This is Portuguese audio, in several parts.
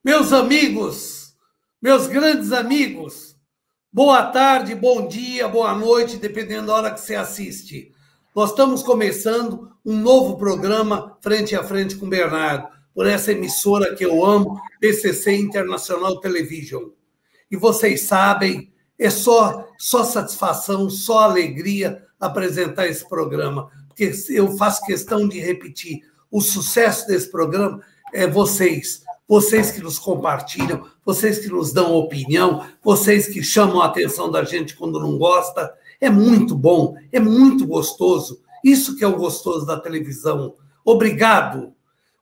Meus amigos, meus grandes amigos, boa tarde, bom dia, boa noite, dependendo da hora que você assiste. Nós estamos começando um novo programa Frente a Frente com o Bernardo, por essa emissora que eu amo, BCC International Television. E vocês sabem, é só satisfação, só alegria apresentar esse programa, porque eu faço questão de repetir, o sucesso desse programa é vocês que nos compartilham, vocês que nos dão opinião, vocês que chamam a atenção da gente quando não gosta. É muito bom, é muito gostoso. Isso que é o gostoso da televisão. Obrigado.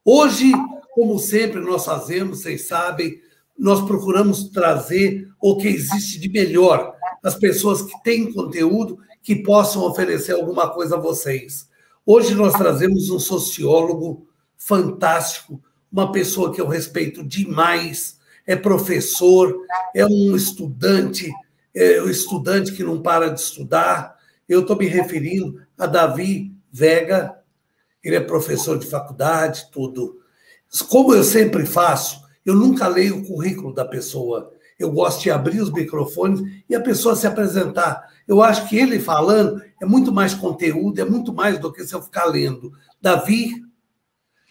Hoje, como sempre nós fazemos, vocês sabem, nós procuramos trazer o que existe de melhor, as pessoas que têm conteúdo que possam oferecer alguma coisa a vocês. Hoje nós trazemos um sociólogo fantástico, uma pessoa que eu respeito demais, é professor, é um estudante, que não para de estudar. Eu estou me referindo a Davi Vega, ele é professor de faculdade, tudo. Como eu sempre faço, eu nunca leio o currículo da pessoa. Eu gosto de abrir os microfones e a pessoa se apresentar. Eu acho que ele falando é muito mais conteúdo, é muito mais do que se eu ficar lendo. Davi,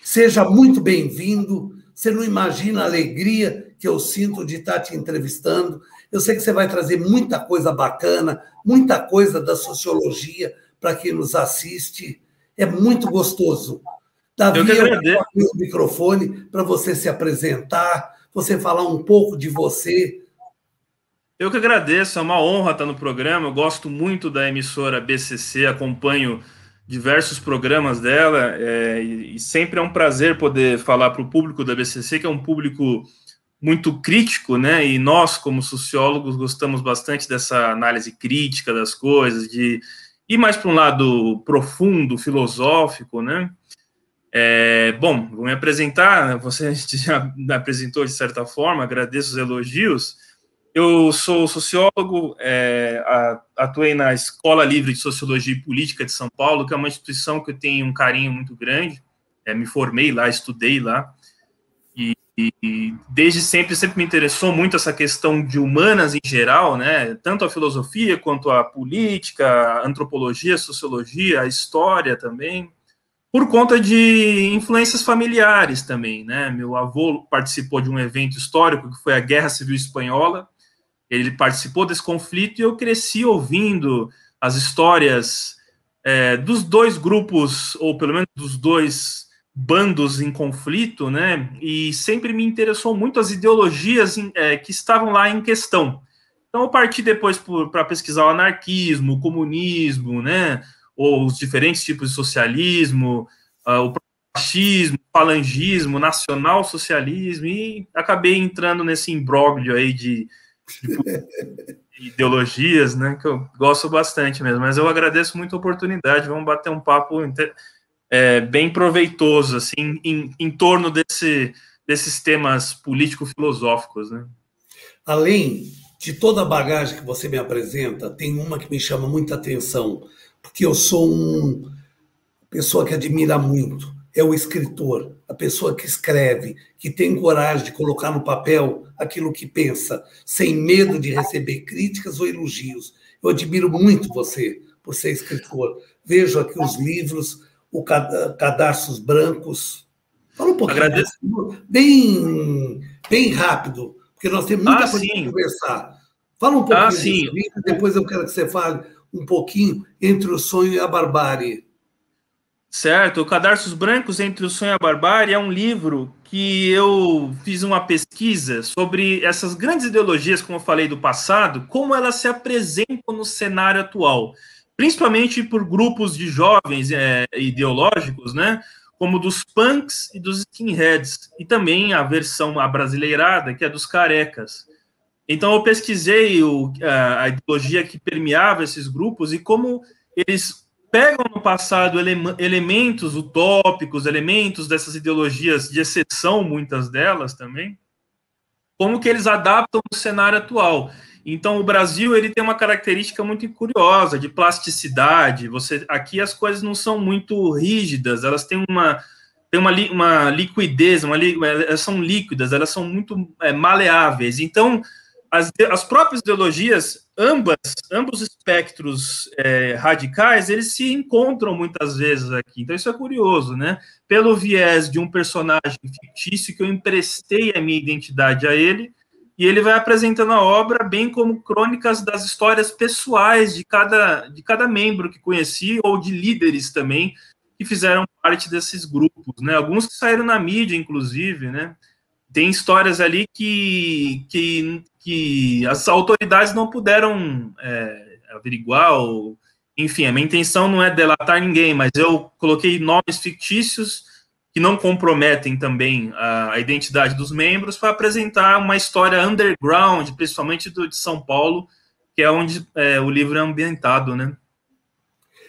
seja muito bem-vindo. Você não imagina a alegria que eu sinto de estar te entrevistando. Eu sei que você vai trazer muita coisa bacana, muita coisa da sociologia para quem nos assiste. É muito gostoso. Davi, eu abro o microfone para você se apresentar, você falar um pouco de você. Eu que agradeço, é uma honra estar no programa. Eu gosto muito da emissora BCC, acompanho diversos programas dela, e sempre é um prazer poder falar para o público da BCC, que é um público muito crítico, né? E nós, como sociólogos, gostamos bastante dessa análise crítica das coisas, de ir mais para um lado profundo, filosófico, né? Bom, vou me apresentar, você já me apresentou de certa forma, agradeço os elogios. Eu sou sociólogo, atuei na Escola Livre de Sociologia e Política de São Paulo, que é uma instituição que eu tenho um carinho muito grande, me formei lá, estudei lá, e desde sempre me interessou muito essa questão de humanas em geral, né, tanto a filosofia quanto a política, a antropologia, a sociologia, a história também, por conta de influências familiares também, né. Meu avô participou de um evento histórico que foi a Guerra Civil Espanhola. Ele participou desse conflito e eu cresci ouvindo as histórias dos dois grupos, ou pelo menos dos dois bandos em conflito, né? E sempre me interessou muito as ideologias que estavam lá em questão. Então eu parti depois para pesquisar o anarquismo, o comunismo, né? Ou os diferentes tipos de socialismo, o fascismo, falangismo, nacional-socialismo, e acabei entrando nesse imbróglio aí de ideologias, né, que eu gosto bastante mesmo, mas eu agradeço muito a oportunidade, vamos bater um papo bem proveitoso, assim, em torno desses temas político-filosóficos, né. Além de toda a bagagem que você me apresenta, tem uma que me chama muita atenção, porque eu sou uma pessoa que admira muito, é o escritor, a pessoa que escreve, que tem coragem de colocar no papel aquilo que pensa, sem medo de receber críticas ou elogios. Eu admiro muito você por ser escritor. Vejo aqui os livros, o Cadarços Brancos. Fala um pouquinho, bem rápido, porque nós temos muita coisa para conversar. Fala um pouquinho desse livro, depois eu quero que você fale um pouquinho Entre o Sonho e a Barbárie. Certo, o Cadarços Brancos, Entre o Sonho e a Barbárie, é um livro que eu fiz uma pesquisa sobre essas grandes ideologias, como eu falei, do passado, como elas se apresentam no cenário atual, principalmente por grupos de jovens ideológicos, né, como dos punks e dos skinheads, e também a versão abrasileirada, que é dos carecas. Então eu pesquisei a ideologia que permeava esses grupos e como eles pegam no passado elementos utópicos, elementos dessas ideologias de exceção, muitas delas também, como que eles adaptam no cenário atual. Então, o Brasil ele tem uma característica muito curiosa de plasticidade. Aqui as coisas não são muito rígidas, elas têm tem uma liquidez, elas são líquidas, elas são muito maleáveis. Então, as próprias ideologias, ambos espectros radicais, eles se encontram muitas vezes aqui. Então, isso é curioso, né? Pelo viés de um personagem fictício que eu emprestei a minha identidade a ele, e ele vai apresentando a obra bem como crônicas das histórias pessoais de cada membro que conheci, ou de líderes também, que fizeram parte desses grupos, né? Alguns que saíram na mídia, inclusive, né? Tem histórias ali que as autoridades não puderam averiguar, ou, enfim, a minha intenção não é delatar ninguém, mas eu coloquei nomes fictícios que não comprometem também a identidade dos membros para apresentar uma história underground, principalmente de São Paulo, que é onde o livro é ambientado, né?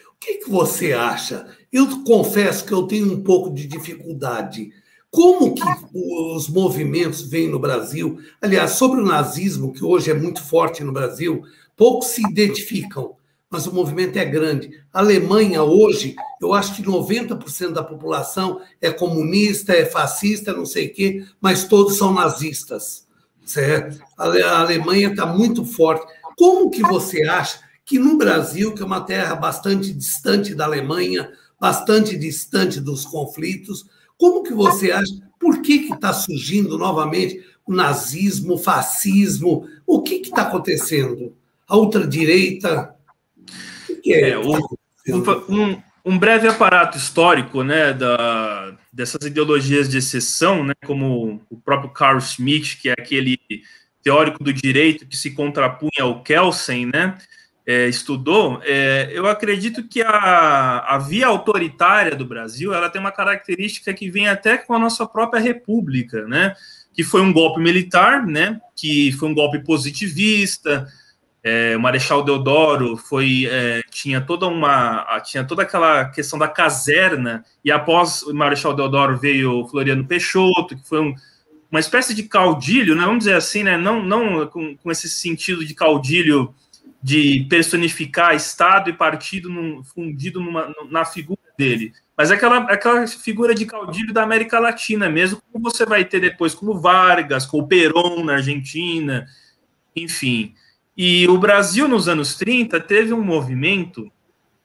O que você acha? Eu confesso que eu tenho um pouco de dificuldade. Como que os movimentos vêm no Brasil? Aliás, sobre o nazismo, que hoje é muito forte no Brasil, poucos se identificam, mas o movimento é grande. A Alemanha, hoje, eu acho que 90% da população é comunista, é fascista, não sei o quê, mas todos são nazistas, certo? A Alemanha está muito forte. Como que você acha que no Brasil, que é uma terra bastante distante da Alemanha, bastante distante dos conflitos, como que você acha, por que está surgindo novamente o nazismo, o fascismo? O que está acontecendo? A ultradireita? O que é? Um breve aparato histórico, né, dessas ideologias de exceção, né, como o próprio Carl Schmitt, que é aquele teórico do direito que se contrapunha ao Kelsen, né, estudou, eu acredito que a via autoritária do Brasil, ela tem uma característica que vem até com a nossa própria república, né, que foi um golpe militar, né, que foi um golpe positivista. O Marechal Deodoro tinha toda aquela questão da caserna, e após o Marechal Deodoro veio Floriano Peixoto, que foi uma espécie de caudilho, né, vamos dizer assim, né, não com esse sentido de caudilho de personificar Estado e partido fundido na figura dele, mas aquela figura de caudilho da América Latina mesmo, como você vai ter depois, como Vargas, com o Perón na Argentina, enfim. E o Brasil, nos anos 30, teve um movimento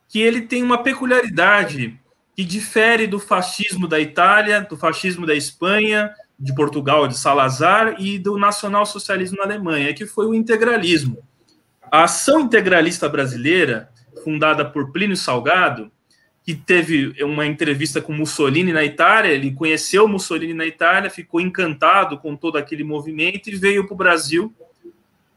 que ele tem uma peculiaridade que difere do fascismo da Itália, do fascismo da Espanha, de Portugal, de Salazar, e do nacionalsocialismo na Alemanha, que foi o integralismo. A Ação Integralista Brasileira, fundada por Plínio Salgado, que teve uma entrevista com Mussolini na Itália, ele conheceu Mussolini na Itália, ficou encantado com todo aquele movimento e veio para o Brasil.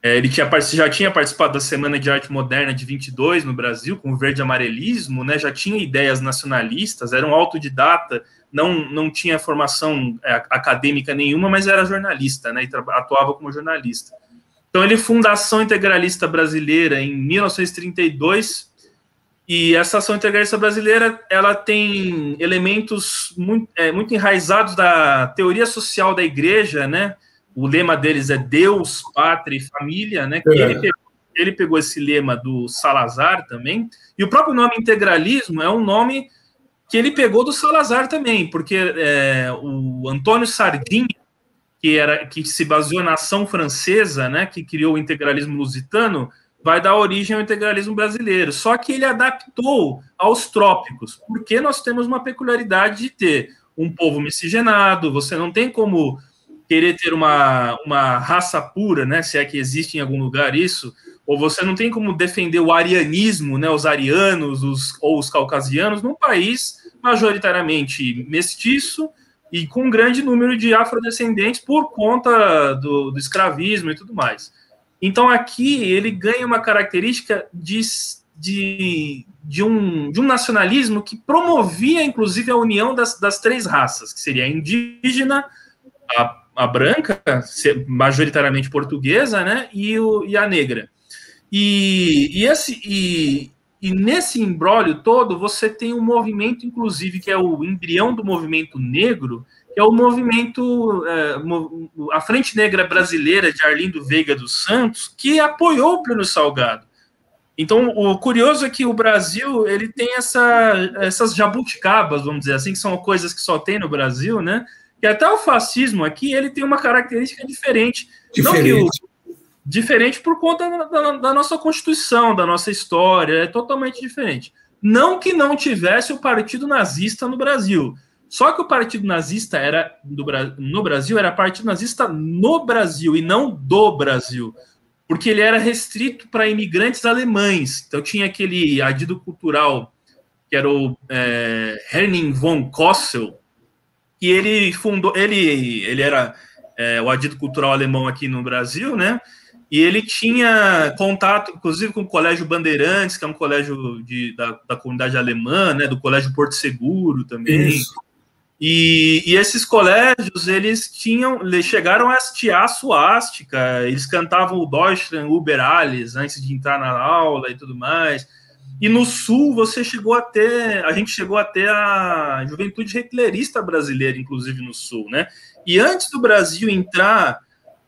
Ele já tinha participado da Semana de Arte Moderna de 22 no Brasil, com o verde amarelismo, né, já tinha ideias nacionalistas, era um autodidata, não tinha formação acadêmica nenhuma, mas era jornalista, né, e atuava como jornalista. Então, ele funda a Ação Integralista Brasileira em 1932, e essa Ação Integralista Brasileira ela tem elementos muito enraizados da teoria social da igreja, né? O lema deles é Deus, Pátria e Família, né? Ele pegou esse lema do Salazar também, e o próprio nome integralismo é um nome que ele pegou do Salazar também, porque o Antônio Sardinha, que se baseou na ação francesa, né, que criou o integralismo lusitano, vai dar origem ao integralismo brasileiro. Só que ele adaptou aos trópicos, porque nós temos uma peculiaridade de ter um povo miscigenado, você não tem como querer ter uma raça pura, né, se é que existe em algum lugar isso, ou você não tem como defender o arianismo, né, os arianos ou os caucasianos, num país majoritariamente mestiço, e com um grande número de afrodescendentes por conta do escravismo e tudo mais. Então, aqui, ele ganha uma característica de um nacionalismo que promovia, inclusive, a união das três raças, que seria a indígena, a branca, majoritariamente portuguesa, né, e a negra. E nesse imbróglio todo, você tem um movimento, inclusive, que é o embrião do movimento negro, que é o movimento, a Frente Negra Brasileira de Arlindo Veiga dos Santos, que apoiou o Plínio Salgado. Então, o curioso é que o Brasil, ele tem essas jabuticabas, vamos dizer assim, que são coisas que só tem no Brasil, né? E até o fascismo aqui, ele tem uma característica diferente. Diferente por conta da nossa Constituição, da nossa história, é totalmente diferente. Não que não tivesse o Partido Nazista no Brasil, só que o Partido Nazista no Brasil era Partido Nazista no Brasil e não do Brasil, porque ele era restrito para imigrantes alemães. Então tinha aquele adido cultural, que era o Henning von Kossel, que ele fundou, ele era o adido cultural alemão aqui no Brasil, né? E ele tinha contato, inclusive, com o Colégio Bandeirantes, que é um colégio da comunidade alemã, né? Do Colégio Porto Seguro também. Isso. E esses colégios, eles chegaram a hastear a suástica, eles cantavam o Deutschland über alles antes de entrar na aula e tudo mais. E no Sul, a gente chegou a ter a juventude hitlerista brasileira, inclusive no Sul, né? E antes do Brasil entrar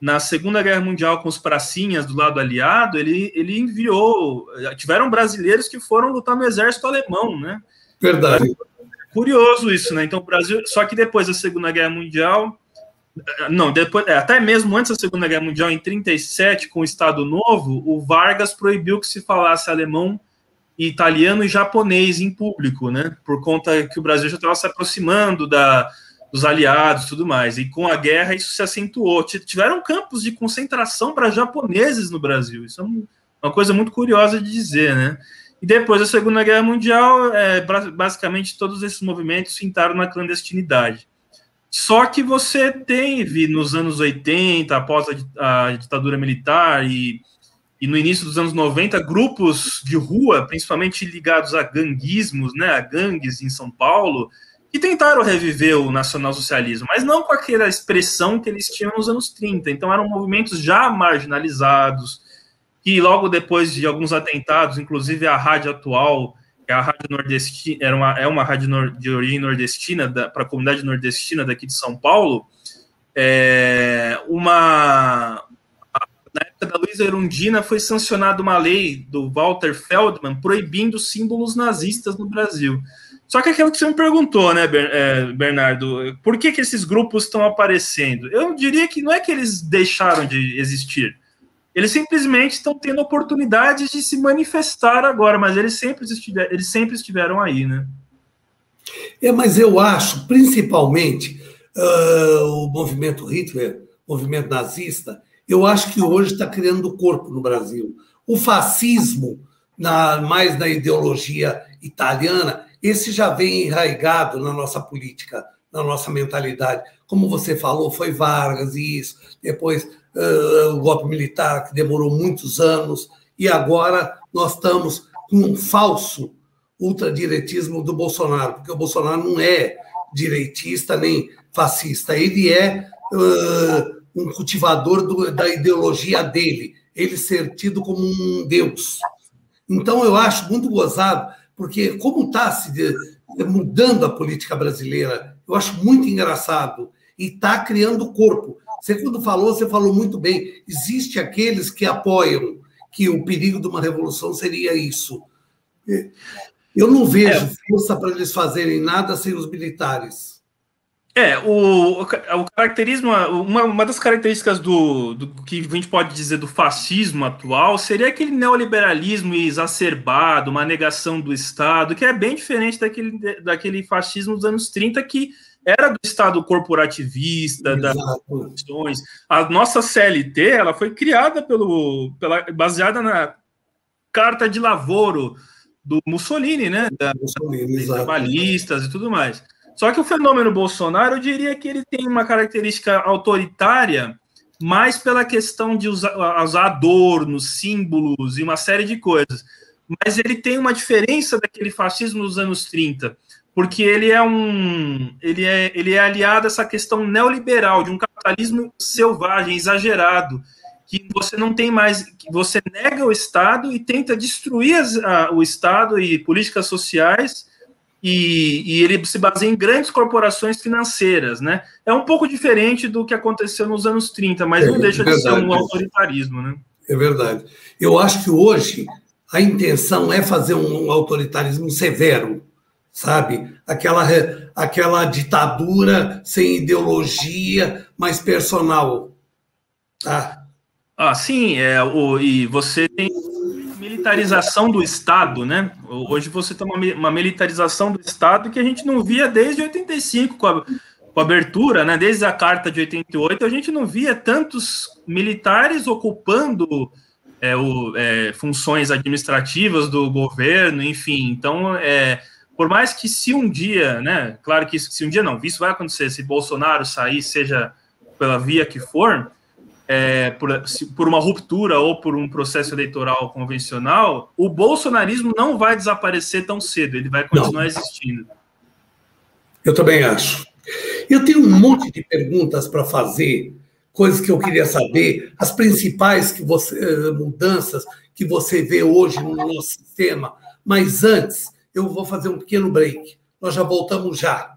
na Segunda Guerra Mundial com os pracinhas do lado aliado, ele enviou... Tiveram brasileiros que foram lutar no exército alemão, né? Verdade. Curioso isso, né? Então, o Brasil... Só que depois da Segunda Guerra Mundial... Não, depois, até mesmo antes da Segunda Guerra Mundial, em 1937, com o Estado Novo, o Vargas proibiu que se falasse alemão, italiano e japonês em público, né? Por conta que o Brasil já estava se aproximando dos aliados e tudo mais. E com a guerra isso se acentuou. Tiveram campos de concentração para japoneses no Brasil. Isso é uma coisa muito curiosa de dizer, né? E depois da Segunda Guerra Mundial, basicamente todos esses movimentos entraram na clandestinidade. Só que você teve, nos anos 80, após a ditadura militar e no início dos anos 90, grupos de rua, principalmente ligados a ganguismos, né, a gangues em São Paulo, que tentaram reviver o nacionalsocialismo, mas não com aquela expressão que eles tinham nos anos 30. Então eram movimentos já marginalizados, que logo depois de alguns atentados, inclusive a Rádio Atual, que é a Rádio Nordestina, uma rádio de origem nordestina, para a comunidade nordestina daqui de São Paulo, na época da Luísa Erundina foi sancionada uma lei do Walter Feldman proibindo símbolos nazistas no Brasil. Só que aquilo que você me perguntou, né, Bernardo, por que esses grupos estão aparecendo? Eu diria que não é que eles deixaram de existir, eles simplesmente estão tendo oportunidades de se manifestar agora, mas eles sempre estiveram aí, né? Mas eu acho, principalmente, o movimento Hitler, o movimento nazista, eu acho que hoje está criando corpo no Brasil. O fascismo, mais na ideologia italiana, esse já vem enraizado na nossa política, na nossa mentalidade. Como você falou, foi Vargas e isso, depois o golpe militar, que demorou muitos anos, e agora nós estamos com um falso ultradireitismo do Bolsonaro, porque o Bolsonaro não é direitista nem fascista, ele é um cultivador da ideologia dele, ele ser tido como um deus. Então, eu acho muito gozado, porque como está se mudando a política brasileira, eu acho muito engraçado, e está criando corpo. Você, quando falou, você falou muito bem, existe aqueles que apoiam que o perigo de uma revolução seria isso. Eu não vejo força para eles fazerem nada sem os militares. O caracterismo, uma das características do que a gente pode dizer do fascismo atual seria aquele neoliberalismo exacerbado, uma negação do Estado, que é bem diferente daquele fascismo dos anos 30, que era do Estado corporativista, das instituições. A nossa CLT, ela foi criada baseada na Carta de Lavoro do Mussolini, né? Dos trabalhistas e tudo mais. Só que o fenômeno Bolsonaro, eu diria que ele tem uma característica autoritária, mais pela questão de usar adornos, símbolos e uma série de coisas. Mas ele tem uma diferença daquele fascismo dos anos 30, porque ele é aliado a essa questão neoliberal, de um capitalismo selvagem, exagerado, que você não tem mais, que você nega o Estado e tenta destruir o Estado e políticas sociais, e ele se baseia em grandes corporações financeiras, né? É um pouco diferente do que aconteceu nos anos 30, mas não deixa de ser um autoritarismo, né? É verdade. Eu acho que hoje a intenção é fazer um autoritarismo severo, sabe? Aquela ditadura sem ideologia, mas personal, tá? Sim, e você tem militarização do Estado, né? Hoje você tem uma militarização do Estado que a gente não via desde 85, com a abertura, né? Desde a Carta de 88, a gente não via tantos militares ocupando funções administrativas do governo, enfim. Então, por mais que se um dia, né? Claro que se um dia não, isso vai acontecer, se Bolsonaro sair, seja pela via que for, por uma ruptura ou por um processo eleitoral convencional, o bolsonarismo não vai desaparecer tão cedo, ele vai continuar existindo. Eu também acho. Eu tenho um monte de perguntas para fazer, coisas que eu queria saber, as principais mudanças que você vê hoje no nosso sistema, mas antes eu vou fazer um pequeno break. Nós já voltamos já.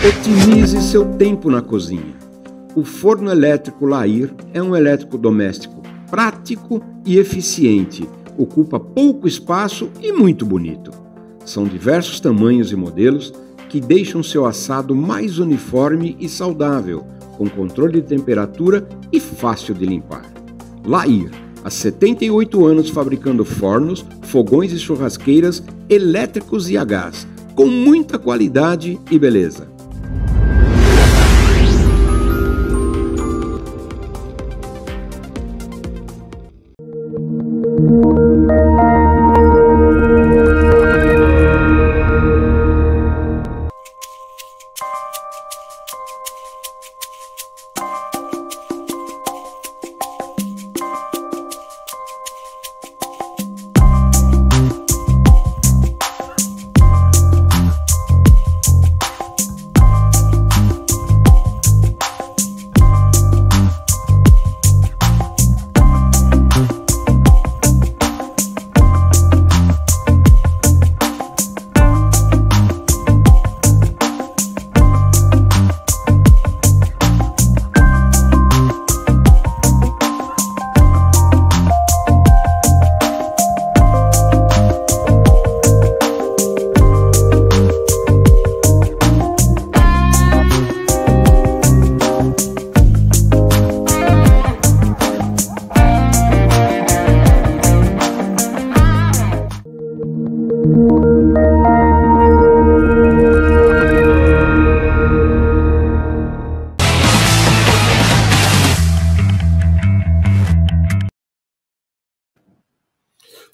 Otimize seu tempo na cozinha. O forno elétrico Lair é um eletrodoméstico prático e eficiente, ocupa pouco espaço e muito bonito. São diversos tamanhos e modelos que deixam seu assado mais uniforme e saudável, com controle de temperatura e fácil de limpar. Lair, há 78 anos fabricando fornos, fogões e churrasqueiras elétricos e a gás, com muita qualidade e beleza.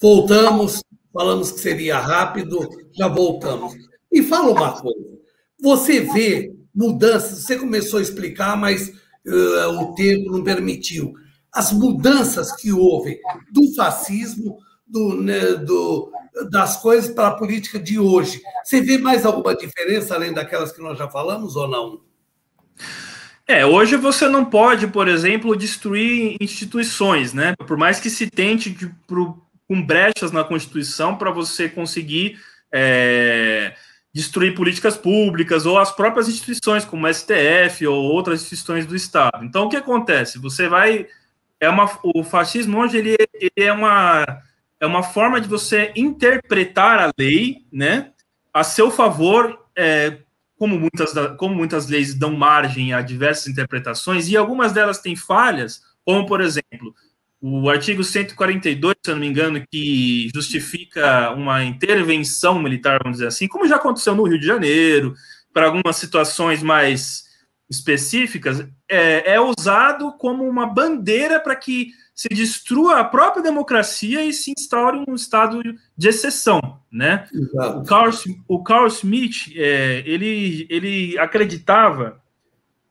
Voltamos, falamos que seria rápido, já voltamos. E fala uma coisa, você vê mudanças, você começou a explicar, mas o tempo não permitiu. As mudanças que houve do fascismo, das coisas para a política de hoje. Você vê mais alguma diferença além daquelas que nós já falamos ou não? Hoje você não pode, por exemplo, destruir instituições, né? Por mais que se tente com brechas na Constituição para você conseguir destruir políticas públicas ou as próprias instituições, como o STF ou outras instituições do Estado. Então, o que acontece? Você vai... o fascismo hoje ele é uma forma de você interpretar a lei, né, a seu favor, como muitas leis dão margem a diversas interpretações, e algumas delas têm falhas, como, por exemplo, O artigo 142, se eu não me engano, que justifica uma intervenção militar, vamos dizer assim, como já aconteceu no Rio de Janeiro, para algumas situações mais específicas, é usado como uma bandeira para que se destrua a própria democracia e se instaure um estado de exceção, né? O Carl Schmitt, ele acreditava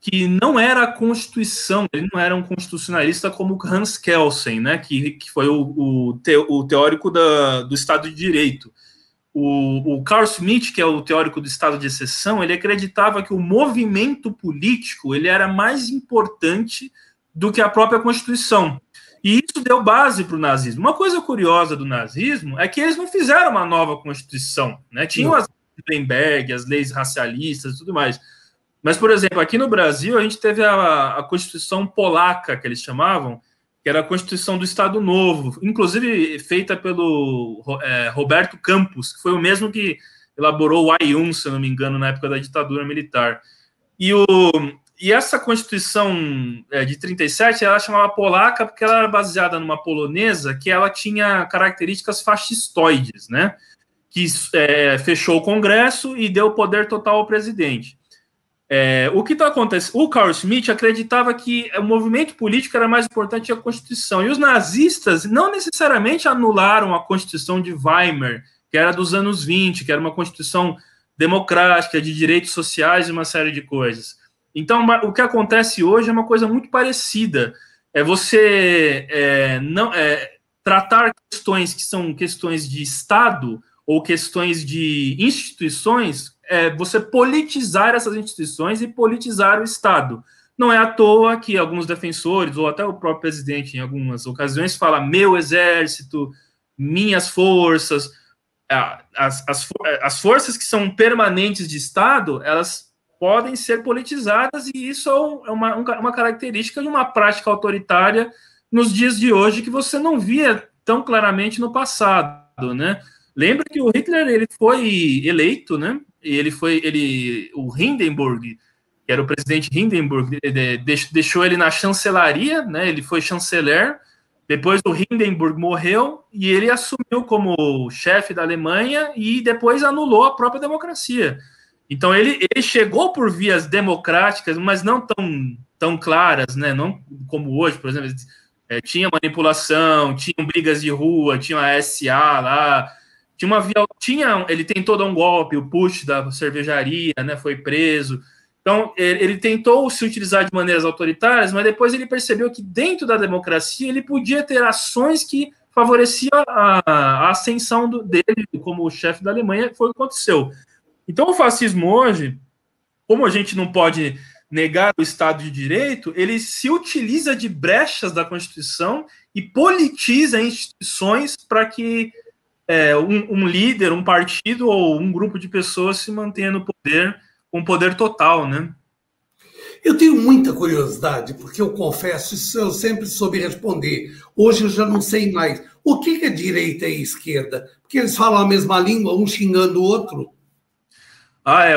que não era a Constituição, ele não era um constitucionalista como Hans Kelsen, né, que foi o teórico do Estado de Direito. O Carl Schmitt, que é o teórico do Estado de Exceção, ele acreditava que o movimento político ele era mais importante do que a própria Constituição. E isso deu base para o nazismo. Uma coisa curiosa do nazismo é que eles não fizeram uma nova Constituição, né? Tinham as Nuremberg, as leis racialistas e tudo mais. Mas, por exemplo, aqui no Brasil, a gente teve a Constituição Polaca, que eles chamavam, que era a Constituição do Estado Novo, inclusive feita pelo Roberto Campos, que foi o mesmo que elaborou o AI-1, se eu não me engano, na época da ditadura militar. E essa Constituição de 37, ela chamava Polaca porque ela era baseada numa polonesa que ela tinha características fascistoides, né? Que fechou o Congresso e deu poder total ao presidente. O que acontece? O Carl Schmitt acreditava que o movimento político era mais importante que a Constituição. E os nazistas não necessariamente anularam a Constituição de Weimar, que era dos anos 20, que era uma Constituição democrática, de direitos sociais e uma série de coisas. Então, o que acontece hoje é uma coisa muito parecida. Você tratar questões que são questões de Estado ou questões de instituições, você politizar essas instituições e politizar o Estado. Não é à toa que alguns defensores, ou até o próprio presidente, em algumas ocasiões, fala meu exército, minhas forças. As forças que são permanentes de Estado, elas podem ser politizadas, e isso é uma característica de uma prática autoritária nos dias de hoje que você não via tão claramente no passado, né? Lembra que o Hitler ele foi eleito, né? O Hindenburg, que era o presidente Hindenburg, deixou ele na chancelaria, né? Ele foi chanceler. Depois o Hindenburg morreu e ele assumiu como chefe da Alemanha e depois anulou a própria democracia. Então ele chegou por vias democráticas, mas não tão claras, né? Não como hoje, por exemplo, tinha manipulação, tinham brigas de rua, tinha a SA lá. Ele tentou dar um golpe, o Push da cervejaria, né, foi preso. Então, ele tentou se utilizar de maneiras autoritárias, mas depois ele percebeu que dentro da democracia ele podia ter ações que favoreciam a ascensão dele como chefe da Alemanha, foi o que aconteceu. Então, o fascismo hoje, como a gente não pode negar o Estado de Direito, ele se utiliza de brechas da Constituição e politiza instituições para que um líder, um partido ou um grupo de pessoas se mantenha no poder, com poder total, né? Eu tenho muita curiosidade, porque eu confesso, isso eu sempre soube responder. Hoje eu já não sei mais. O que é direita e esquerda? Porque eles falam a mesma língua, um xingando o outro.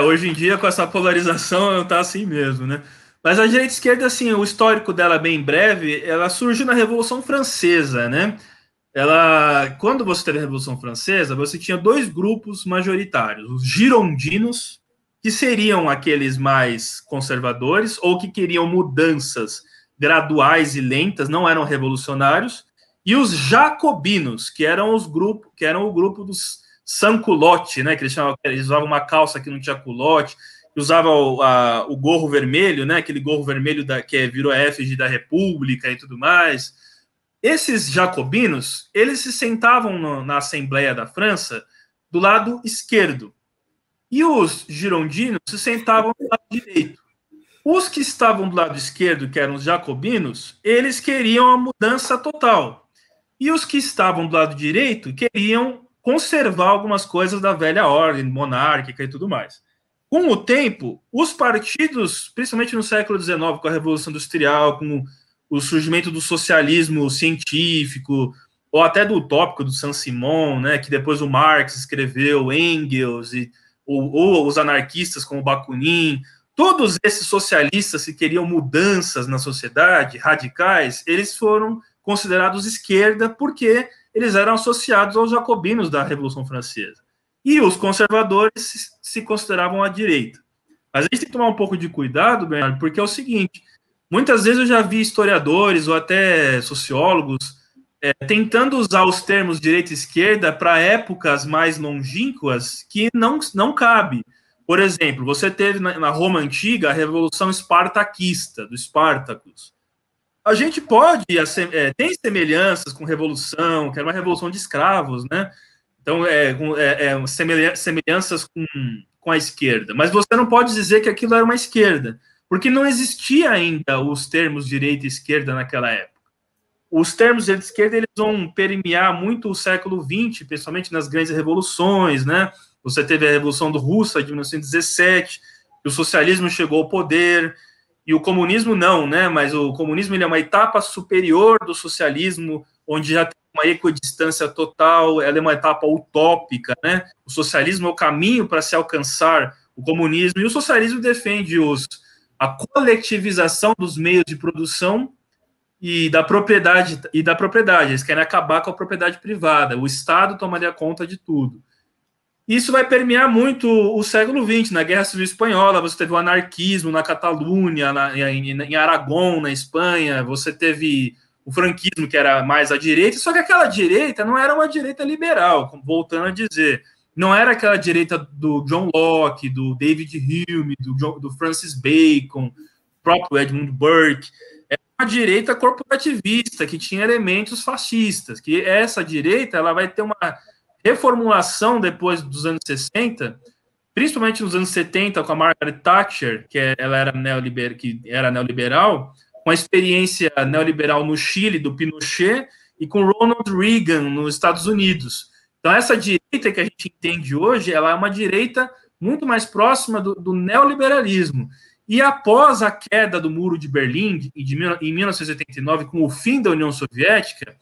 Hoje em dia, com essa polarização, tá assim mesmo, né? Mas a direita e esquerda, assim, o histórico dela bem breve, ela surgiu na Revolução Francesa, né? Quando você teve a Revolução Francesa, você tinha dois grupos majoritários, os girondinos, que seriam aqueles mais conservadores ou que queriam mudanças graduais e lentas, não eram revolucionários, e os jacobinos, que eram o grupo dos sans-culottes, né, que eles usavam uma calça que não tinha culotte, que usava o gorro vermelho, né, aquele gorro vermelho que virou a efígie da República e tudo mais. Esses jacobinos, eles se sentavam na Assembleia da França do lado esquerdo. E os girondinos se sentavam do lado direito. Os que estavam do lado esquerdo, que eram os jacobinos, eles queriam a mudança total. E os que estavam do lado direito queriam conservar algumas coisas da velha ordem monárquica e tudo mais. Com o tempo, os partidos, principalmente no século XIX, com a Revolução Industrial, com o surgimento do socialismo científico, ou até do utópico do Saint-Simon, né, que depois o Marx escreveu, Engels, ou os anarquistas como Bakunin, todos esses socialistas que queriam mudanças na sociedade, radicais, eles foram considerados esquerda porque eles eram associados aos jacobinos da Revolução Francesa. E os conservadores se consideravam à direita. Mas a gente tem que tomar um pouco de cuidado, Bernardo, porque é o seguinte, muitas vezes eu já vi historiadores ou até sociólogos tentando usar os termos direita e esquerda para épocas mais longínquas que não cabe. Por exemplo, você teve na Roma Antiga a Revolução Espartaquista, do Espartacus. A gente tem semelhanças com revolução, que era uma revolução de escravos, né? Então, semelhanças com a esquerda. Mas você não pode dizer que aquilo era uma esquerda, porque não existia ainda os termos direita e esquerda naquela época. Os termos direita e esquerda eles vão permear muito o século XX, principalmente nas grandes revoluções, né? Você teve a Revolução Russa de 1917, o socialismo chegou ao poder, e o comunismo não, né? Mas o comunismo ele é uma etapa superior do socialismo, onde já tem uma equidistância total, ela é uma etapa utópica, né? O socialismo é o caminho para se alcançar o comunismo, e o socialismo defende a coletivização dos meios de produção e da propriedade. Eles querem acabar com a propriedade privada, o Estado tomaria conta de tudo. Isso vai permear muito o século XX. Na Guerra Civil Espanhola, você teve o anarquismo na Catalunha, em Aragão, na Espanha, você teve o franquismo, que era mais à direita, só que aquela direita não era uma direita liberal, voltando a dizer. Não era aquela direita do John Locke, do David Hume, do Francis Bacon, próprio Edmund Burke. Era uma direita corporativista, que tinha elementos fascistas, que essa direita ela vai ter uma reformulação depois dos anos 60, principalmente nos anos 70, com a Margaret Thatcher, ela era neoliberal, com a experiência neoliberal no Chile, do Pinochet, e com Ronald Reagan nos Estados Unidos. Então, essa direita que a gente entende hoje, ela é uma direita muito mais próxima do neoliberalismo. E após a queda do Muro de Berlim, em 1989, com o fim da União Soviética,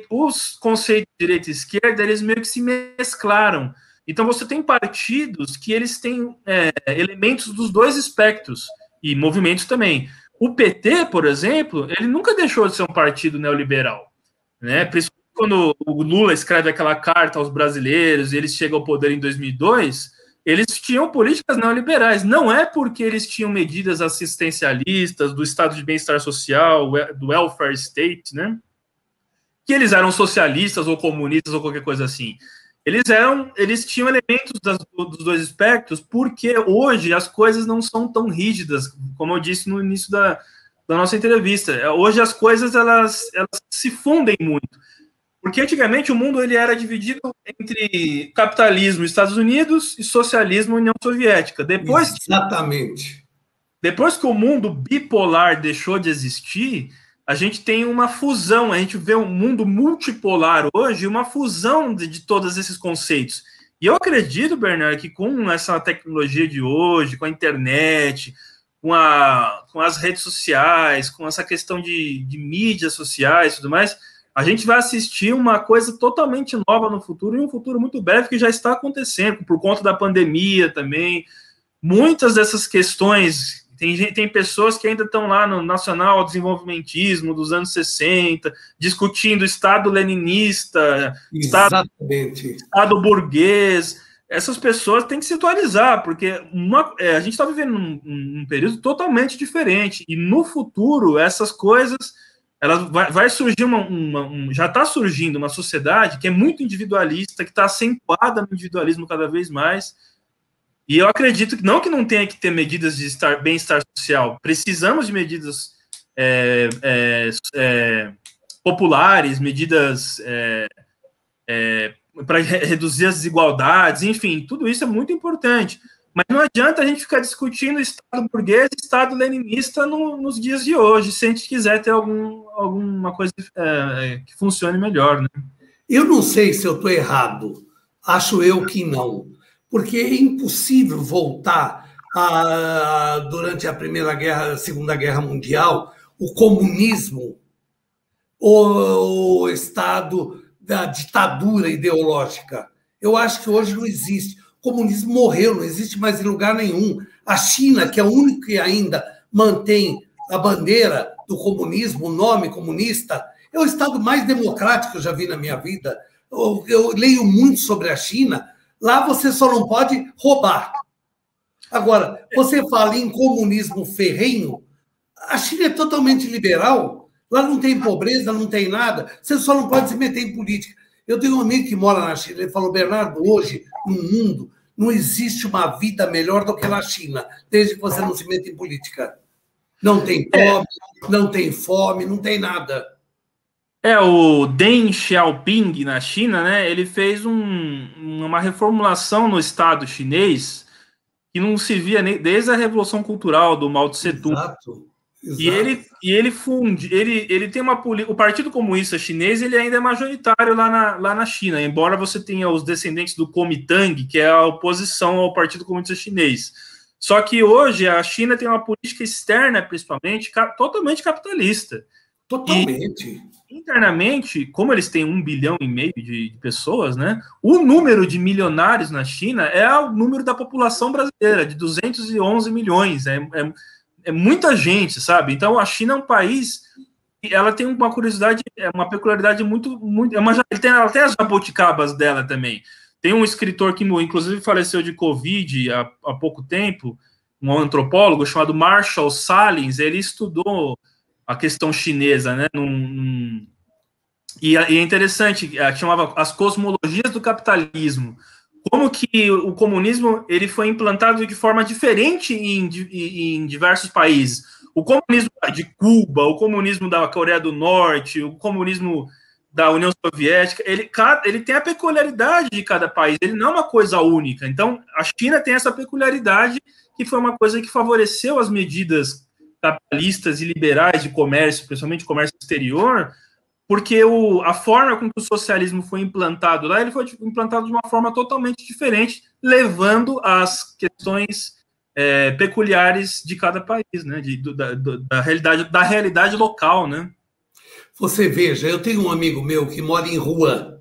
os conceitos de direita e esquerda, eles meio que se mesclaram. Então, você tem partidos que eles têm elementos dos dois espectros, e movimentos também. O PT, por exemplo, ele nunca deixou de ser um partido neoliberal, né? Principalmente quando o Lula escreve aquela carta aos brasileiros e eles chegam ao poder em 2002, eles tinham políticas neoliberais. Não é porque eles tinham medidas assistencialistas, do estado de bem-estar social, do welfare state, né? Que eles eram socialistas ou comunistas ou qualquer coisa assim. Eles tinham elementos dos dois espectros, porque hoje as coisas não são tão rígidas, como eu disse no início da nossa entrevista. Hoje as coisas elas se fundem muito. Porque antigamente o mundo ele era dividido entre capitalismo Estados Unidos e socialismo União Soviética. Exatamente. Depois que o mundo bipolar deixou de existir, a gente tem uma fusão, a gente vê um mundo multipolar hoje, uma fusão de todos esses conceitos. E eu acredito, Bernardo, que com essa tecnologia de hoje, com a internet, com as redes sociais, com essa questão de mídias sociais e tudo mais, a gente vai assistir uma coisa totalmente nova no futuro, e um futuro muito breve que já está acontecendo, por conta da pandemia também. Muitas dessas questões... Tem pessoas que ainda estão lá no nacional desenvolvimentismo dos anos 60, discutindo Estado leninista, Estado burguês. Essas pessoas têm que se atualizar, porque a gente está vivendo um período totalmente diferente. E no futuro, essas coisas, vai surgir já está surgindo uma sociedade que é muito individualista, que está acentuada no individualismo cada vez mais. E eu acredito que não tenha que ter medidas de bem-estar social. Precisamos de medidas populares, medidas para reduzir as desigualdades, enfim, tudo isso é muito importante. Mas não adianta a gente ficar discutindo Estado burguês e Estado leninista nos dias de hoje, se a gente quiser ter alguma coisa que funcione melhor, né? Eu não sei se eu estou errado. Acho eu que não. Porque é impossível voltar durante a Segunda Guerra Mundial, o comunismo, o estado da ditadura ideológica. Eu acho que hoje não existe. O comunismo morreu, não existe mais em lugar nenhum. A China, que é o único que ainda mantém a bandeira do comunismo, o nome comunista, é o Estado mais democrático que eu já vi na minha vida. Eu leio muito sobre a China. Lá você só não pode roubar. Agora, você fala em comunismo ferrenho, a China é totalmente liberal. Lá não tem pobreza, não tem nada. Você só não pode se meter em política. Eu tenho um amigo que mora na China, ele falou, Bernardo, hoje, no mundo, não existe uma vida melhor do que na China, desde que você não se meta em política. Não tem pobre, não tem fome, não tem nada. O Deng Xiaoping, na China, né, ele fez uma reformulação no Estado chinês que não se via desde a Revolução Cultural do Mao Tse Tung. Exato. E ele tem o Partido Comunista Chinês, ele ainda é majoritário lá na China, embora você tenha os descendentes do Kuomintang, que é a oposição ao Partido Comunista Chinês. Só que hoje a China tem uma política externa, principalmente, totalmente capitalista. Totalmente. E, internamente, como eles têm 1,5 bilhão de pessoas, né, o número de milionários na China é o número da população brasileira, de 211 milhões. É muita gente, sabe? Então, a China é um país que ela tem uma curiosidade, uma peculiaridade muito... Ela tem as jabuticabas dela também. Tem um escritor que, inclusive, faleceu de Covid há pouco tempo, um antropólogo chamado Marshall Salins. Ele estudou a questão chinesa, né? E é interessante, chamava As Cosmologias do Capitalismo. Como que o comunismo ele foi implantado de forma diferente em diversos países. O comunismo de Cuba, o comunismo da Coreia do Norte, o comunismo da União Soviética, ele tem a peculiaridade de cada país, ele não é uma coisa única. Então, a China tem essa peculiaridade, que foi uma coisa que favoreceu as medidas capitalistas e liberais de comércio, principalmente comércio exterior, porque a forma com que o socialismo foi implantado lá, ele foi implantado de uma forma totalmente diferente, levando às questões peculiares de cada país, né? Da realidade local, né? Você veja, eu tenho um amigo meu que mora em Wuhan,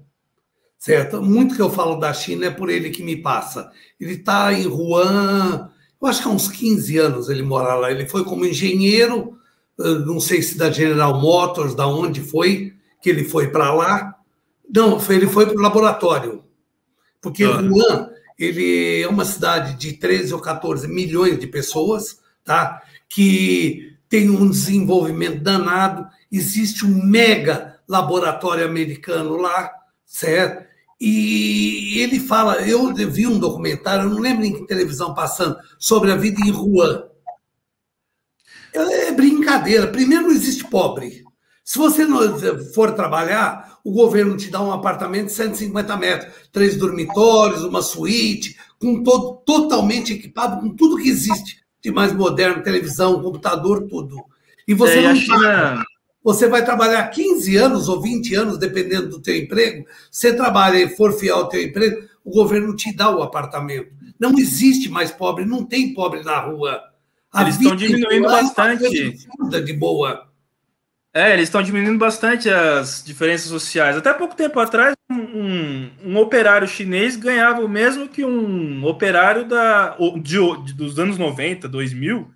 certo? Muito que eu falo da China é por ele que me passa. Ele está em Wuhan, eu acho que há uns 15 anos ele mora lá. Ele foi como engenheiro, não sei se da General Motors, da onde foi, que ele foi para lá. Não, ele foi para o laboratório. Porque Wuhan, ele é uma cidade de 13 ou 14 milhões de pessoas, tá? Que tem um desenvolvimento danado. Existe um mega laboratório americano lá, certo? E ele fala, eu vi um documentário, eu não lembro em que televisão passando, sobre a vida em Wuhan. É brincadeira. Primeiro, não existe pobre. Se você não for trabalhar, o governo te dá um apartamento de 150 metros, 3 dormitórios, uma suíte, totalmente equipado com tudo que existe de mais moderno, televisão, computador, tudo. E você não paga. Você vai trabalhar 15 anos ou 20 anos, dependendo do teu emprego. Você trabalha e for fiel ao teu emprego, o governo te dá o apartamento. Não existe mais pobre, não tem pobre na rua. Eles estão diminuindo bastante. De boa. Eles estão diminuindo bastante as diferenças sociais. Até pouco tempo atrás, um operário chinês ganhava o mesmo que um operário dos anos 90, 2000.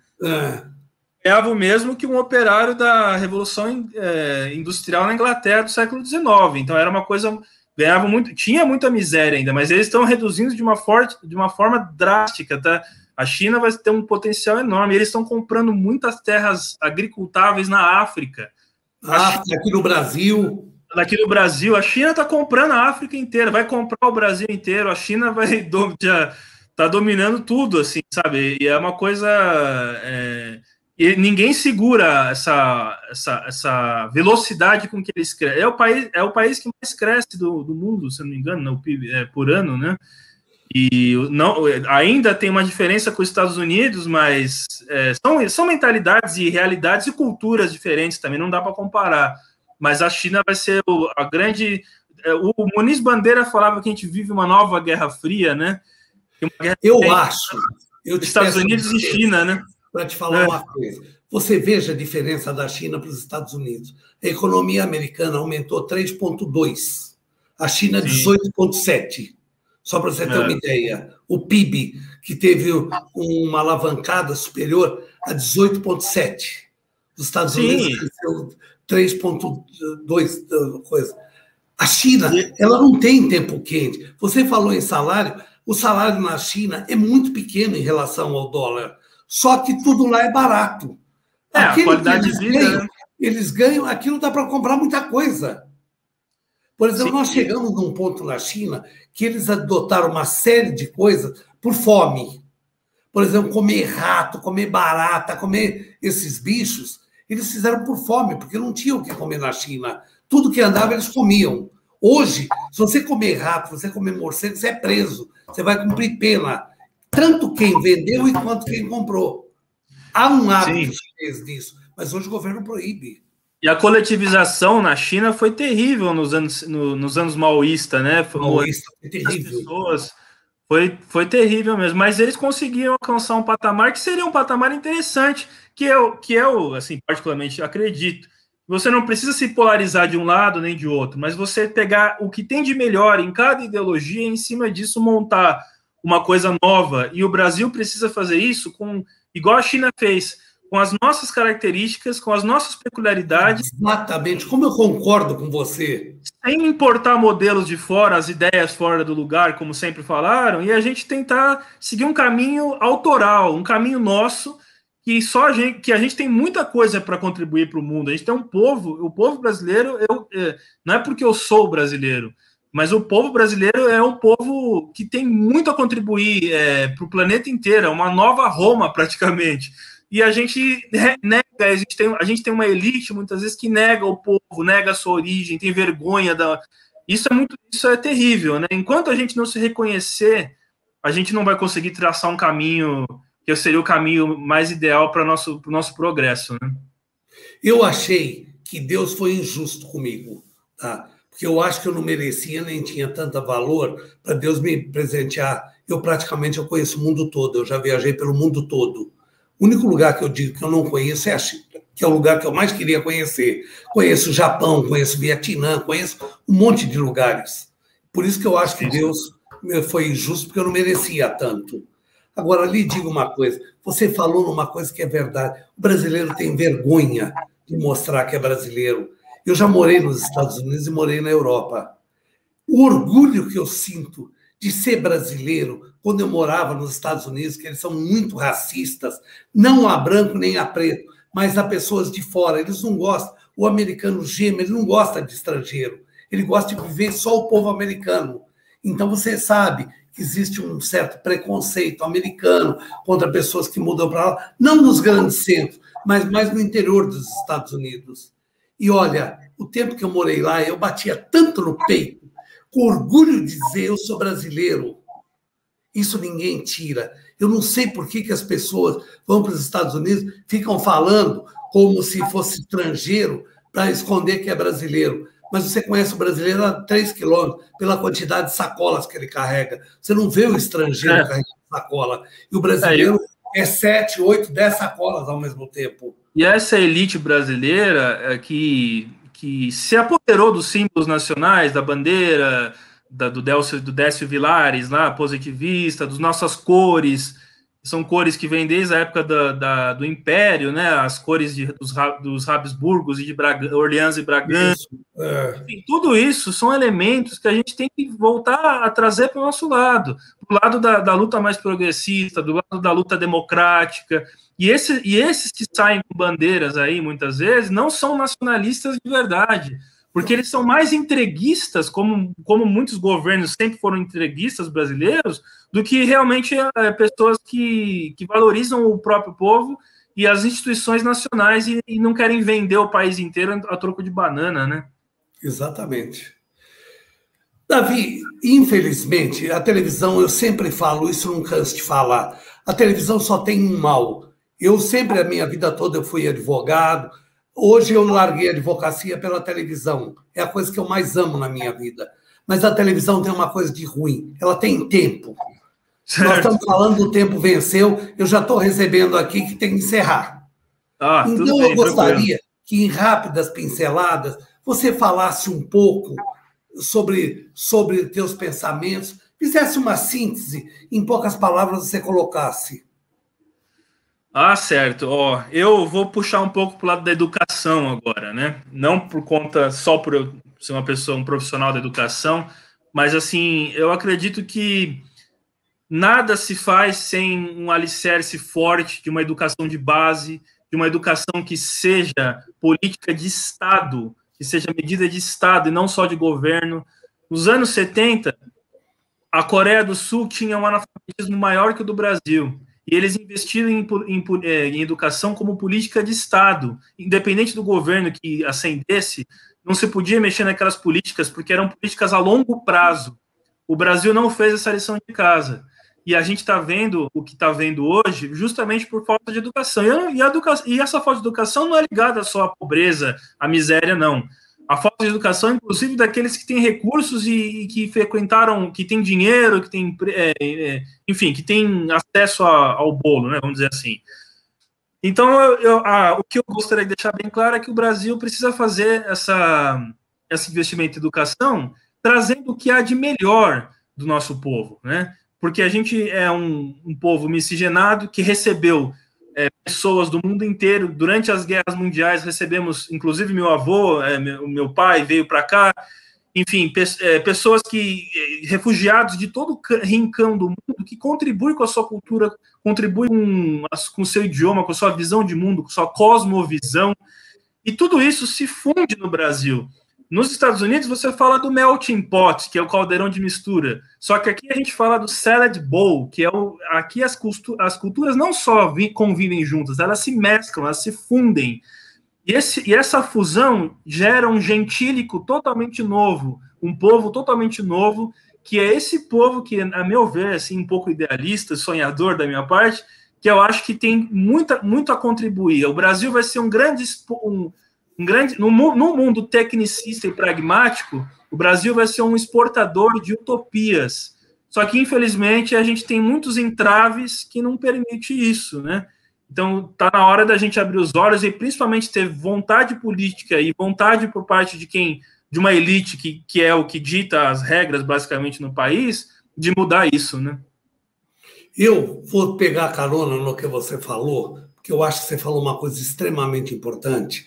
Ganhava o mesmo que um operário da Revolução Industrial na Inglaterra do século XIX. Então, era uma coisa... Ganhava muito, tinha muita miséria ainda, mas eles estão reduzindo de uma forma drástica, tá? A China vai ter um potencial enorme. Eles estão comprando muitas terras agricultáveis na África. Aqui no Brasil. Aqui no Brasil, a China está comprando a África inteira, vai comprar o Brasil inteiro. A China já está dominando tudo, assim, sabe? E é uma coisa... E ninguém segura essa velocidade com que eles crescem. É o país que mais cresce do mundo, se não me engano, no PIB por ano, né? E ainda tem uma diferença com os Estados Unidos, mas são mentalidades e realidades e culturas diferentes também, não dá para comparar. Mas a China vai ser a grande... O Muniz Bandeira falava que a gente vive uma nova Guerra Fria, né? Eu acho. Estados Unidos e China, né? Para te falar uma coisa. Você veja a diferença da China para os Estados Unidos. A economia americana aumentou 3,2%. A China, 18,7%. Só para você ter uma ideia. O PIB, que teve uma alavancada superior a 18,7%. dos Estados Unidos cresceu 3,2 coisa. A China, ela não tem tempo quente. Você falou em salário, o salário na China é muito pequeno em relação ao dólar. Só que tudo lá é barato. A qualidade de vida. Eles ganham, aquilo dá para comprar muita coisa. Por exemplo, nós chegamos num ponto na China que eles adotaram uma série de coisas por fome. Por exemplo, comer rato, comer barata, comer esses bichos, eles fizeram por fome, porque não tinham o que comer na China. Tudo que andava, eles comiam. Hoje, se você comer rato, se você comer morcego, você é preso. Você vai cumprir pena. Tanto quem vendeu quanto quem comprou. Há um hábito chinês disso, mas hoje o governo proíbe. E a coletivização na China foi terrível nos anos maoístas, né? Maoísta foi terrível. Pessoas, foi terrível mesmo. Mas eles conseguiram alcançar um patamar que seria um patamar interessante, que eu assim, particularmente acredito. Você não precisa se polarizar de um lado nem de outro, mas você pegar o que tem de melhor em cada ideologia e em cima disso montar uma coisa nova. E o Brasil precisa fazer isso igual a China fez, com as nossas características, com as nossas peculiaridades. Exatamente, como eu concordo com você. Sem importar modelos de fora, as ideias fora do lugar, como sempre falaram, e a gente tentar seguir um caminho autoral, um caminho nosso, que a gente tem muita coisa para contribuir para o mundo. A gente tem o povo brasileiro, não é porque eu sou brasileiro, mas o povo brasileiro é um povo que tem muito a contribuir para o planeta inteiro, é uma nova Roma, praticamente. E a gente nega, a gente tem uma elite, muitas vezes, que nega o povo, nega a sua origem, tem vergonha Isso é terrível, né? Enquanto a gente não se reconhecer, a gente não vai conseguir traçar um caminho que seria o caminho mais ideal para o nosso progresso, né? Eu achei que Deus foi injusto comigo, tá? Porque eu acho que eu não merecia, nem tinha tanto valor para Deus me presentear. Eu conheço o mundo todo, eu já viajei pelo mundo todo. O único lugar que eu digo que eu não conheço é a China, que é o lugar que eu mais queria conhecer. Conheço o Japão, conheço o Vietnã, conheço um monte de lugares. Por isso que eu acho que Deus foi injusto, porque eu não merecia tanto. Agora, lhe digo uma coisa, você falou numa coisa que é verdade. O brasileiro tem vergonha de mostrar que é brasileiro. Eu já morei nos Estados Unidos e morei na Europa. O orgulho que eu sinto de ser brasileiro, quando eu morava nos Estados Unidos, que eles são muito racistas, não a branco nem a preto, mas a pessoas de fora. Eles não gostam. O americano gêmeo, ele não gosta de estrangeiro. Ele gosta de viver só o povo americano. Então, você sabe que existe um certo preconceito americano contra pessoas que mudam para lá, não nos grandes centros, mas mais no interior dos Estados Unidos. E olha, o tempo que eu morei lá, eu batia tanto no peito, com orgulho de dizer eu sou brasileiro. Isso ninguém tira. Eu não sei por que as pessoas vão para os Estados Unidos, ficam falando como se fosse estrangeiro para esconder que é brasileiro. Mas você conhece o brasileiro a 3 quilômetros pela quantidade de sacolas que ele carrega. Você não vê o estrangeiro carregando sacola. E o brasileiro é 7, 8, 10 sacolas ao mesmo tempo. E essa elite brasileira que se apoderou dos símbolos nacionais, da bandeira, do Décio Vilares, lá, positivista, das nossas cores, são cores que vêm desde a época do Império, né? As cores dos Habsburgos e de Orleans e Bragança. Enfim, tudo isso são elementos que a gente tem que voltar a trazer para o nosso lado, para o lado da luta mais progressista, do lado da luta democrática. E esses que saem com bandeiras aí, muitas vezes, não são nacionalistas de verdade, porque eles são mais entreguistas, como muitos governos sempre foram entreguistas brasileiros, do que realmente pessoas que valorizam o próprio povo e as instituições nacionais e não querem vender o país inteiro a troco de banana, né? Exatamente. Davi, infelizmente, a televisão, eu sempre falo, isso não canso de falar, a televisão só tem um mal. Eu sempre, a minha vida toda, eu fui advogado. Hoje eu larguei a advocacia pela televisão. É a coisa que eu mais amo na minha vida. Mas a televisão tem uma coisa de ruim. Ela tem tempo. Certo. Nós estamos falando do tempo venceu. Eu já estou recebendo aqui que tem que encerrar. Então eu gostaria que, em rápidas pinceladas, você falasse um pouco sobre teus pensamentos, fizesse uma síntese, em poucas palavras você colocasse. Ah, certo. Ó, eu vou puxar um pouco para o lado da educação agora, né? Não por conta, só por eu ser uma pessoa, um profissional da educação, mas assim, eu acredito que nada se faz sem um alicerce forte de uma educação de base, de uma educação que seja política de Estado, que seja medida de Estado e não só de governo. Nos anos 70, a Coreia do Sul tinha um analfabetismo maior que o do Brasil. E eles investiram em educação como política de Estado. Independente do governo que ascendesse, não se podia mexer naquelas políticas, porque eram políticas a longo prazo. O Brasil não fez essa lição de casa. E a gente está vendo o que está vendo hoje justamente por falta de educação. E essa falta de educação não é ligada só à pobreza, à miséria, não. A falta de educação, inclusive, daqueles que têm recursos e que frequentaram, que têm dinheiro, que têm, enfim, que têm acesso ao bolo, né, vamos dizer assim. Então, o que eu gostaria de deixar bem claro é que o Brasil precisa fazer esse investimento em educação, trazendo o que há de melhor do nosso povo, né? Porque a gente é um povo miscigenado que recebeu pessoas do mundo inteiro. Durante as guerras mundiais, recebemos, inclusive meu avô, meu pai veio para cá, enfim, pessoas refugiados de todo o rincão do mundo, que contribuem com a sua cultura, contribuem com o seu idioma, com a sua visão de mundo, com a sua cosmovisão, e tudo isso se funde no Brasil. Nos Estados Unidos, você fala do melting pot, que é o caldeirão de mistura. Só que aqui a gente fala do salad bowl, que é aqui as culturas não só convivem juntas, elas se mesclam, elas se fundem. E essa fusão gera um gentílico totalmente novo, um povo totalmente novo, que é esse povo que, a meu ver, assim, um pouco idealista, sonhador da minha parte, que eu acho que tem muito a contribuir. O Brasil vai ser um grande no mundo tecnicista e pragmático, o Brasil vai ser um exportador de utopias. Só que, infelizmente, a gente tem muitos entraves que não permitem isso, né? Então, está na hora da gente abrir os olhos e, principalmente, ter vontade política e vontade por parte de uma elite que é o que dita as regras, basicamente, no país, de mudar isso, né? Eu vou pegar carona no que você falou, porque eu acho que você falou uma coisa extremamente importante.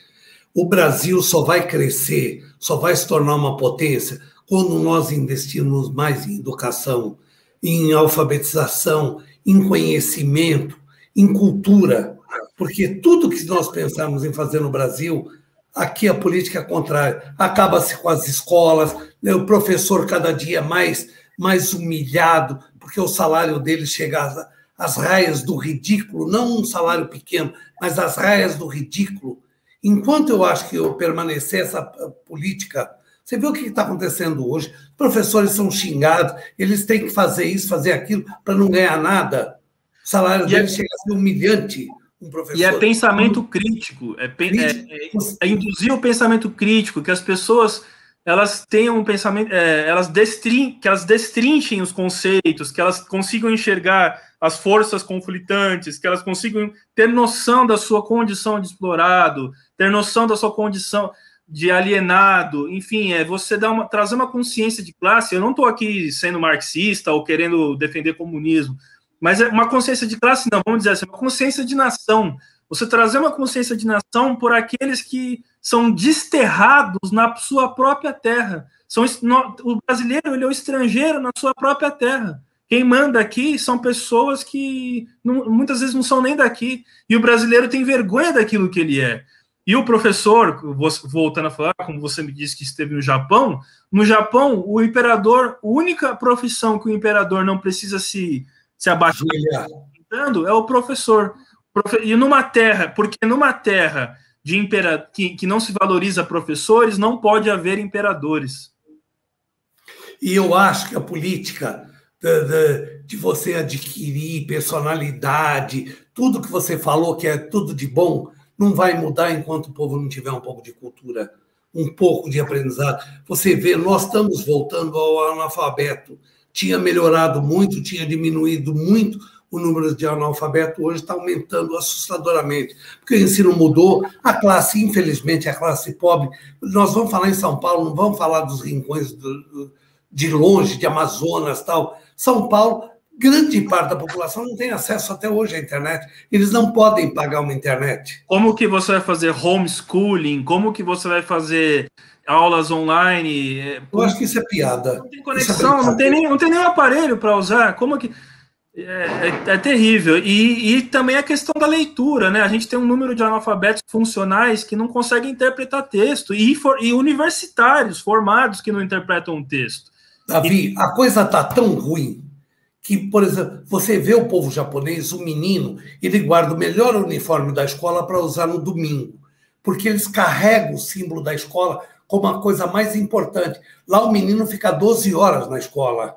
O Brasil só vai crescer, só vai se tornar uma potência quando nós investirmos mais em educação, em alfabetização, em conhecimento, em cultura. Porque tudo que nós pensamos em fazer no Brasil, aqui a política é contrária. Acaba-se com as escolas, né? O professor cada dia mais humilhado, porque o salário dele chega às raias do ridículo, não um salário pequeno, mas às raias do ridículo. Enquanto eu acho que eu permanecer essa política, você vê o que está acontecendo hoje? Os professores são xingados, eles têm que fazer isso, fazer aquilo, para não ganhar nada. O salário deles chega a ser humilhante, um professor. E é pensamento crítico, é induzir o pensamento crítico, que as pessoas elas tenham um pensamento, que elas destrinchem os conceitos, que elas consigam enxergar as forças conflitantes, que elas consigam ter noção da sua condição de explorado, ter noção da sua condição de alienado, enfim, você trazer uma consciência de classe. Eu não estou aqui sendo marxista ou querendo defender comunismo, mas é uma consciência de classe, não, vamos dizer assim, uma consciência de nação. Você trazer uma consciência de nação por aqueles que são desterrados na sua própria terra. O brasileiro, ele é o estrangeiro na sua própria terra. Quem manda aqui são pessoas que muitas vezes não são nem daqui. E o brasileiro tem vergonha daquilo que ele é. E o professor, voltando a falar, como você me disse que esteve no Japão, o imperador, a única profissão que o imperador não precisa se abaixar é o professor. E numa terra que não se valoriza professores, não pode haver imperadores. E eu acho que a política de você adquirir personalidade, tudo que você falou que é tudo de bom, não vai mudar enquanto o povo não tiver um pouco de cultura, um pouco de aprendizado. Você vê, nós estamos voltando ao analfabeto. Tinha melhorado muito, tinha diminuído muito o número de analfabetos, hoje está aumentando assustadoramente, porque o ensino mudou, a classe, infelizmente, a classe pobre, nós vamos falar em São Paulo, não vamos falar dos rincões de longe, de Amazonas, tal. São Paulo, grande parte da população não tem acesso até hoje à internet. Eles não podem pagar uma internet. Como que você vai fazer homeschooling? Como que você vai fazer aulas online? Eu acho que isso é piada. Não tem conexão, não tem nem aparelho para usar. Como que... É terrível. E também a questão da leitura, né? A gente tem um número de analfabetos funcionais que não conseguem interpretar texto, e universitários formados que não interpretam um texto. Davi, a coisa está tão ruim que, por exemplo, você vê o povo japonês, o menino, ele guarda o melhor uniforme da escola para usar no domingo, porque eles carregam o símbolo da escola como a coisa mais importante. Lá o menino fica 12 horas na escola.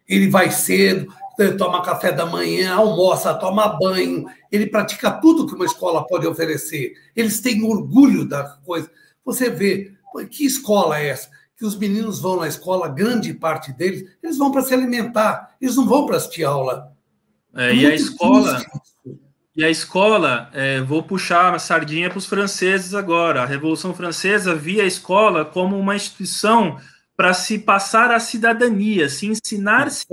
Ele vai cedo, toma café da manhã, almoça, toma banho, ele pratica tudo que uma escola pode oferecer. Eles têm orgulho da coisa. Você vê, que escola é essa? Que os meninos vão na escola, grande parte deles, eles vão para se alimentar, eles não vão para assistir aula. E a escola, vou puxar a sardinha para os franceses agora. A Revolução Francesa via a escola como uma instituição para se passar a cidadania, se ensinar as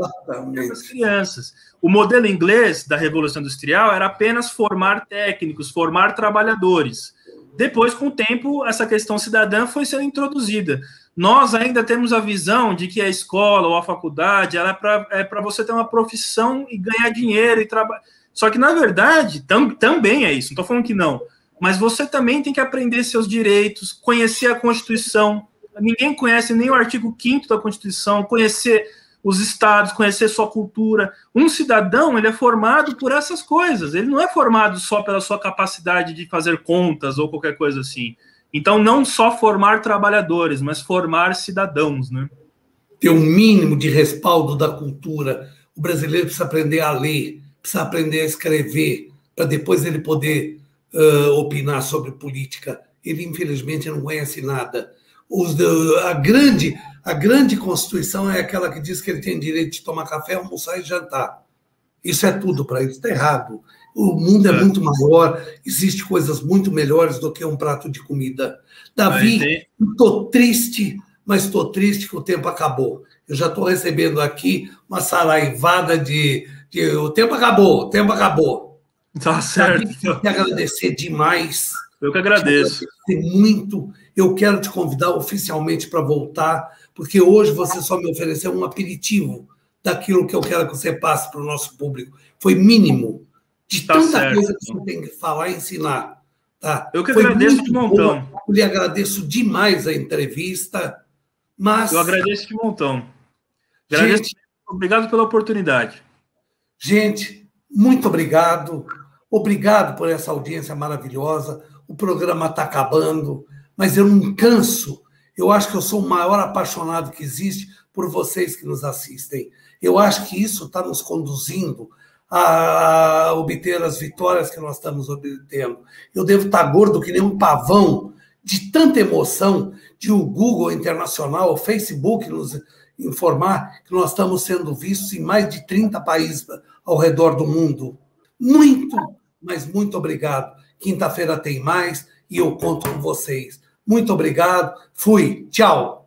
crianças. O modelo inglês da Revolução Industrial era apenas formar técnicos, formar trabalhadores. Depois, com o tempo, essa questão cidadã foi sendo introduzida. Nós ainda temos a visão de que a escola ou a faculdade ela é para você ter uma profissão e ganhar dinheiro e trabalhar. Só que, na verdade, também é isso, não estou falando que não. Mas você também tem que aprender seus direitos, conhecer a Constituição. Ninguém conhece nem o artigo 5º da Constituição, conhecer os estados, conhecer sua cultura. Um cidadão, ele é formado por essas coisas. Ele não é formado só pela sua capacidade de fazer contas ou qualquer coisa assim. Então, não só formar trabalhadores, mas formar cidadãos, né? Ter um mínimo de respaldo da cultura. O brasileiro precisa aprender a ler, precisa aprender a escrever, para depois ele poder opinar sobre política. Ele, infelizmente, não conhece nada. A grande Constituição é aquela que diz que ele tem direito de tomar café, almoçar e jantar. Isso é tudo para ele, está errado. O mundo é muito maior, existem coisas muito melhores do que um prato de comida. Davi, estou triste, mas estou triste que o tempo acabou. Eu já estou recebendo aqui uma saraivada de o tempo acabou, o tempo acabou. Tá certo. Davi, quero te agradecer demais. Eu que agradeço. Muito. Eu quero te convidar oficialmente para voltar, porque hoje você só me ofereceu um aperitivo daquilo que eu quero que você passe para o nosso público. Foi mínimo. De tanta coisa que você tem que falar e ensinar. Tá? Eu que agradeço de montão. Eu lhe agradeço demais a entrevista. Mas... Eu agradeço de montão. Agradeço. Obrigado pela oportunidade. Gente, muito obrigado. Obrigado por essa audiência maravilhosa. O programa está acabando, mas eu não canso. Eu acho que eu sou o maior apaixonado que existe por vocês que nos assistem. Eu acho que isso está nos conduzindo a obter as vitórias que nós estamos obtendo. Eu devo estar gordo que nem um pavão de tanta emoção de o Google Internacional, o Facebook nos informar que nós estamos sendo vistos em mais de 30 países ao redor do mundo. Muito, mas muito obrigado. Quinta-feira tem mais e eu conto com vocês. Muito obrigado. Fui. Tchau.